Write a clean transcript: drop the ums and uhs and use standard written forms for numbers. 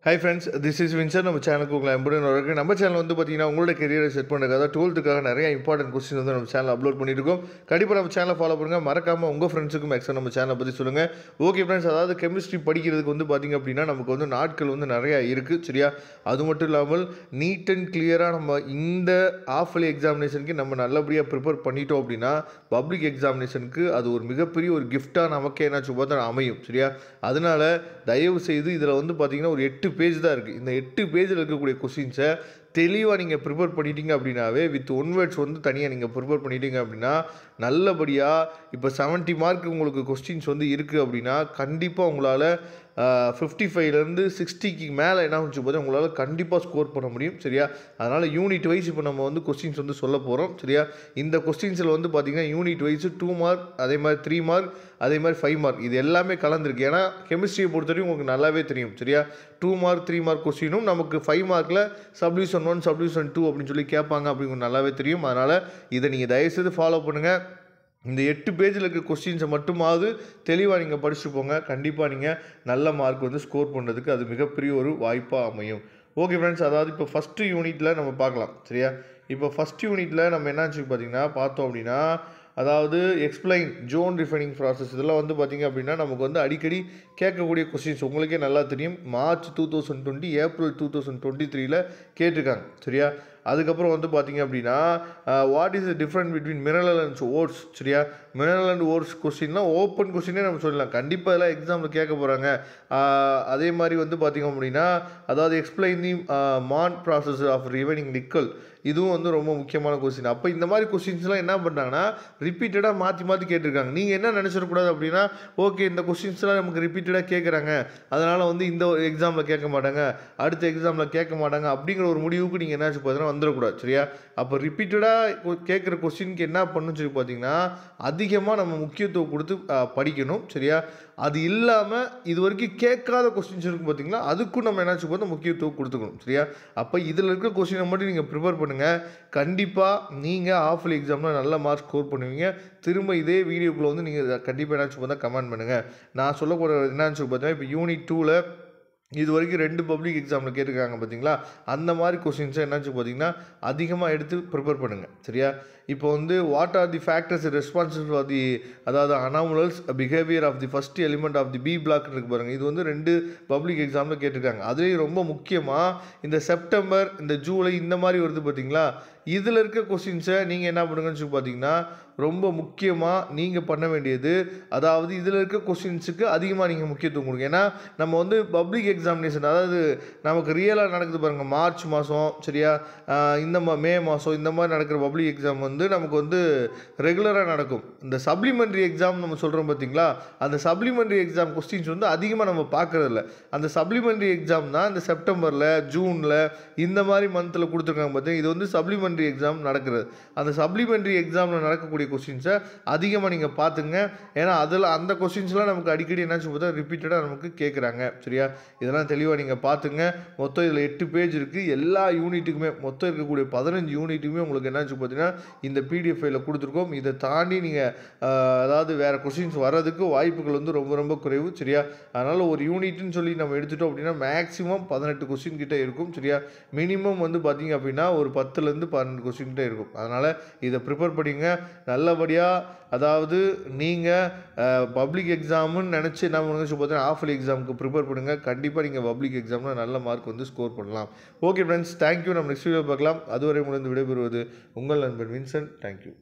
Hi friends, this is Vincent. நம்ம சேனலுக்கு உங்களை அன்புடன் வரவேற்கிறேன். நம்ம சேனல் வந்து பார்த்தீங்கன்னா உங்களோட கெரியரை செட் பண்ணுறதுக்காக 12க்காக நிறைய இம்பார்ட்டன்ட் கொஸ்டின் வந்து நம்ம சேனல் அப்லோட் பண்ணிட்டு இருக்கோம். கண்டிப்பாக நம்ம சேனலை ஃபாலோ பண்ணுங்க. மறக்காம உங்கள் ஃப்ரெண்ட்ஸுக்கும் எக்ஸ்ட்ரா நம்ம சேனலை பற்றி சொல்லுங்கள். ஓகே ஃப்ரெண்ட்ஸ், அதாவது கெமிஸ்ட்ரி படிக்கிறதுக்கு வந்து பார்த்தீங்க அப்படின்னா நமக்கு வந்து நாட்கள் வந்து நிறையா இருக்குது, சரியா? அது மட்டும் இல்லாமல் நீட் அண்ட் கிளியராக நம்ம இந்த ஆஃப் இயர்லி எக்ஸாமினேஷனுக்கு நம்ம நல்லபடியாக ப்ரிப்பேர் பண்ணிட்டோம் அப்படின்னா பப்ளிக் எக்ஸாமினேஷனுக்கு அது ஒரு மிகப்பெரிய ஒரு கிஃப்டாக நமக்கு என்னாச்சும் பார்த்தா அமையும், சரியா? அதனால தயவு செய்து இதில் வந்து பார்த்தீங்கன்னா ஒரு 8 பேஜ் தான் இருக்குது. இந்த 8 பேஜில் இருக்கக்கூடிய கொஸ்டின்ஸை தெளிவாக நீங்கள் ப்ரிப்பேர் பண்ணிட்டீங்க அப்படின்னாவே வித் ஒன் வேர்ட்ஸ் வந்து தனியாக நீங்கள் ப்ரிப்பேர் பண்ணிட்டீங்க அப்படின்னா நல்லபடியாக இப்போ 70 மார்க் உங்களுக்கு கொஸ்டின்ஸ் வந்து இருக்குது அப்படின்னா கண்டிப்பாக உங்களால் 55லேருந்து 60க்கு மேலே என்ன வச்சு போது உங்களால் கண்டிப்பாக ஸ்கோர் பண்ண முடியும், சரியா? அதனால் யூனிட் வைஸ் இப்போ நம்ம வந்து கொஸ்டின்ஸ் வந்து சொல்ல போகிறோம், சரியா? இந்த கொஸ்டின்ஸில் வந்து பார்த்திங்கன்னா யூனிட் வைஸ் 2 மார்க், அதே மாதிரி 3 மார்க், அதே மாதிரி 5 மார்க், இது எல்லாமே கலந்துருக்கு. ஏன்னா கெமிஸ்ட்ரியை பொறுத்தவரைக்கும் உங்களுக்கு நல்லாவே தெரியும், சரியா? 2 மார்க் 3 மார்க் கொஸ்டினும் நமக்கு 5 மார்க்கில் சப்டிவிஷன் 1 சப்டிவிஷன் 2 அப்படின்னு சொல்லி கேட்பாங்க அப்படிங்கிறது நல்லாவே தெரியும். அதனால் இதை நீங்கள் தயவுசெய்து ஃபாலோ பண்ணுங்கள். இந்த 8 பேஜில் இருக்க கொஸ்டின்ஸை மட்டுமாவது தெளிவாக நீங்கள் படிச்சுட்டு போங்க. கண்டிப்பாக நீங்கள் நல்ல மார்க் வந்து ஸ்கோர் பண்ணுறதுக்கு அது மிகப்பெரிய ஒரு வாய்ப்பாக அமையும். ஓகே ஃப்ரெண்ட்ஸ், அதாவது இப்போ ஃபஸ்ட்டு யூனிட்டில் நம்ம பார்க்கலாம், சரியா? இப்போ ஃபஸ்ட் யூனிட்டில் நம்ம என்னாச்சு பார்த்தீங்கன்னா பார்த்தோம் அப்படின்னா அதாவது எக்ஸ்பிளைன் ஜோன் ரிஃபைனிங் ப்ராசஸ், இதெல்லாம் வந்து பார்த்திங்க அப்படின்னா நமக்கு வந்து அடிக்கடி கேட்கக்கூடிய கொஸ்டின்ஸ் உங்களுக்கே நல்லா தெரியும். மார்ச் 2020 ஏப்ரல் 2023 கேட்டிருக்காங்க, சரியா? அதுக்கப்புறம் வந்து பார்த்திங்க அப்படின்னா what is the different between mineral and ores, சரியா? மினரல் அண்ட் ஓட்ஸ் கொஸ்டின்லாம் ஓப்பன் கொஸ்டினே நம்ம சொல்லலாம், கண்டிப்பாக இதெல்லாம் எக்ஸாமில் கேட்க போகிறாங்க. அதே மாதிரி வந்து பார்த்திங்க அப்படின்னா அதாவது எக்ஸ்பிளைன் தி மான் ப்ராசஸ் ஆஃப் ரிவைனிங் நிக்கல், இதுவும் வந்து ரொம்ப முக்கியமான கொஸ்டின். அப்போ இந்த மாதிரி கொஸ்டின்ஸ்லாம் என்ன பண்ணுறாங்கன்னா ரிப்பீட்டடாக மாற்றி கேட்டிருக்காங்க. நீங்கள் என்ன நினச்சிடக்கூடாது அப்படின்னா ஓகே இந்த கொஸ்டின்ஸ்லாம் நமக்கு ரிப்பீட்டடாக கேட்குறாங்க, அதனால் வந்து இந்த எக்ஸாமில் கேட்க மாட்டாங்க, அடுத்த எக்ஸாமில் கேட்க மாட்டாங்க அப்படிங்கிற ஒரு முடிவுக்கு நீங்கள் என்னாச்சு பார்த்தீங்கன்னா வந்துடக்கூடாது, சரியா? அப்போ ரிப்பீட்டடாக கேட்குற கொஸ்டினுக்கு என்ன பண்ணணும்னு சொல்லி பார்த்தீங்கன்னா அதிகமாக நம்ம முக்கியத்துவம் கொடுத்து படிக்கணும், சரியா? அது இல்லாமல் இது வரைக்கும் கேட்காத கொஸ்டின்ஸ் இருக்கும் பார்த்தீங்களா, அதுக்கும் நம்ம என்னாச்சு பார்த்தா முக்கியத்துவம் கொடுத்துக்கணும், சரியா? அப்போ இதில் இருக்கிற கொஸ்டினை மட்டும் நீங்கள் ப்ரிப்பேர் பண்ணுங்கள். கண்டிப்பாக நீங்கள் ஆஃப் இயர்லி எக்ஸாமில் நல்ல மார்க் ஸ்கோர் பண்ணுவீங்க. திரும்ப இதே வீடியோக்குள்ளே வந்து நீங்கள் கண்டிப்பாக என்னாச்சு பார்த்தா கமெண்ட் பண்ணுங்கள். நான் சொல்லக்கூடிய என்னாச்சு பார்த்தீங்கன்னா இப்போ யூனிட் 2ல் இது வரைக்கும் 2 பப்ளிக் எக்ஸாமில் கேட்டிருக்காங்க பார்த்தீங்களா, அந்த மாதிரி கொஸ்டின்ஸை என்னாச்சு பார்த்தீங்கன்னா அதிகமாக எடுத்து ப்ரிப்பேர் பண்ணுங்கள், சரியா? இப்போ வந்து what are the factors responsible for the அதாவது anomalous behaviour of the first element of the p block இருக்கு பாருங்கள். இது வந்து 2 பப்ளிக் எக்ஸாமில் கேட்டிருக்காங்க. அதுலேயும் ரொம்ப முக்கியமாக இந்த செப்டம்பர் இந்த ஜூலை இந்த மாதிரி வருது பார்த்தீங்களா, இதில் இருக்க கொஸ்டின்ஸை நீங்கள் என்ன பண்ணுங்கன்னு சொல்லி பார்த்தீங்கன்னா ரொம்ப முக்கியமாக நீங்கள் பண்ண வேண்டியது அதாவது இதில் இருக்க கொஸ்டின்ஸுக்கு அதிகமாக நீங்கள் முக்கியத்துவம் கொடுங்க. ஏன்னா நம்ம வந்து பப்ளிக் எக்ஸாமினேஷன் அதாவது நமக்கு ரியலாக நடக்குது பாருங்கள், மார்ச் மாதம், சரியா? இந்த மே மாதம் இந்த மாதிரி நடக்கிற பப்ளிக் எக்ஸாம் வந்து நமக்கு வந்து ரெகுலராக நடக்கும். இந்த சப்ளிமெண்ட்ரி எக்ஸாம் நம்ம சொல்கிறோம் பார்த்தீங்களா, அந்த சப்ளிமெண்ட்ரி எக்ஸாம் கொஸ்டின்ஸ் வந்து அதிகமாக நம்ம பார்க்குறதில்ல. அந்த சப்ளிமெண்ட்ரி எக்ஸாம் தான் இந்த செப்டம்பரில் ஜூனில் இந்த மாதிரி மந்தில் கொடுத்துருக்காங்க பார்த்தீங்க. இது வந்து சப்ளிமெண்ட்ரி எக்ஸாம் நடக்கிறது. அந்த சப்ளிமெண்ட்ரி எக்ஸாமில் நடக்கக்கூடிய கொஸ்டின்ஸை அதிகமாக நீங்கள் பார்த்துங்க. ஏன்னா அதில் அந்த கொஸ்டின்ஸ்லாம் நமக்கு அடிக்கடி என்னாச்சு பார்த்தா ரிப்பீட்டடாக நமக்கு கேட்குறாங்க, சரியா? இதெல்லாம் தெளிவாக நீங்கள் பார்த்துங்க. மொத்தம் இதில் 8 பேஜ் இருக்குது. எல்லா யூனிட்டுக்குமே மொத்தம் இருக்கக்கூடிய 15 யூனிட்டுக்குமே உங்களுக்கு என்னாச்சு பார்த்தீங்கன்னா இந்த பிடிஎஃப் ஃபைலில் கொடுத்துருக்கோம். இதை தாண்டி நீங்கள் அதாவது வேறு கொஸ்டின்ஸ் வர்றதுக்கு வாய்ப்புகள் வந்து ரொம்ப ரொம்ப குறைவு, சரியா? அதனால் ஒரு யூனிட்னு சொல்லி நம்ம எடுத்துட்டோம் அப்படின்னா மேக்ஸிமம் 18 கொஸ்டின் கிட்டே இருக்கும், சரியா? மினிமம் வந்து பார்த்தீங்க அப்படின்னா ஒரு 10லேருந்து 12 கொஸ்டின் கிட்டே இருக்கும். அதனால் இதை ப்ரிப்பேர் பண்ணிங்க நல்லபடியாக. அதாவது நீங்கள் பப்ளிக் எக்ஸாமுன்னு நினச்சி என்ன பண்ணுங்க பார்த்தீங்கன்னா ஆஃப் இயர்லி எக்ஸாமுக்கு ப்ரிப்பேர் பண்ணுங்கள். கண்டிப்பாக நீங்கள் பப்ளிக் எக்ஸாமில் நல்ல மார்க் வந்து ஸ்கோர் பண்ணலாம். Okay friends, thank you. நம்ம நெக்ஸ்ட் வீடியோ பார்க்கலாம். அதுவரை முடிந்து விடைபெறுவது உங்கள் நண்பன் வின்சென்ட். தேங்க்யூ.